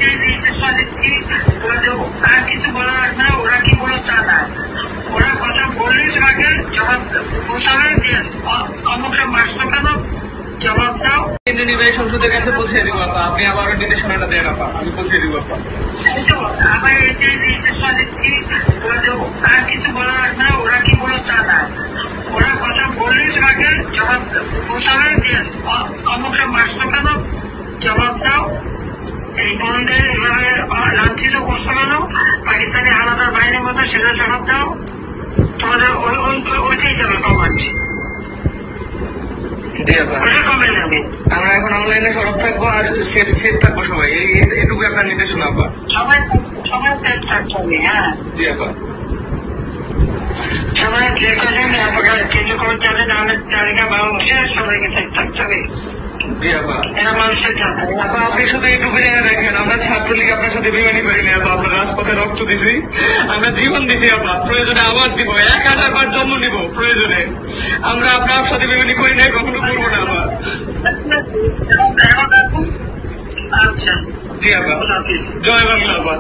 যে নির্দেশনা দিচ্ছি আর কিছু বলা লাগবে না, ওরা কি বলো তা না, ওরা কথা বলেই তোমাকে জবাব বলতে হবে যে অমুকটা মারছো কেন, জবাব দাও। নির্বাহী সংসদের কাছে পৌঁছে দিব আপা, আপনি আবার নির্দেশনাটা দেন আপা, আমি পৌঁছে দিব আপা। আবার এই যে নির্দেশনা দিচ্ছি আর কিছু বলা লাগবে না, ওরা কি বলো তা না, ওরা কথা বলেই তোমাকে জবাব বলতে হবে যে অমুকটা মারছো কেন, জবাব দাও। এই বোনদের এভাবে লাঞ্ছিত করছো কেন, পাকিস্তানি আলাদা বাহিনীর মতো, সেটা জবাব দাও। তোমাদের ওইটাই যাবে কমান্ড, ওটা কমে যাবে। আমরা এখন অনলাইনে সরব থাকবো আর সেফ থাকবো সবাই, এটুকু আপনার নির্দেশনা আপা। সবাই সেফ থাকতে হবে। হ্যাঁ জি আপা। সবাই যে কজন কেন্দ্রীয় কর্মচারী নামের তালিকা বাংলাদেশের সবাইকে সেফ থাকতে হবে। জি আপা। এরা মানুষের জানতে আপা আপনি শুধু এইটুকু জায়গায় দেখেন, আমরা ছাত্রলীগ আপনার সাথে বেমানি করিনি আপা, আমরা রাজপথে রক্ত দিছি, আমরা জীবন দিছি আপা, প্রয়োজনে আবার দিব, 1000 বার জন্ম নিব প্রয়োজনে, আমরা আপনার সাথে বেমানি করি নাই, কখনো করবো না আপা। আচ্ছা জি আপা, জয় বাংলা আপা।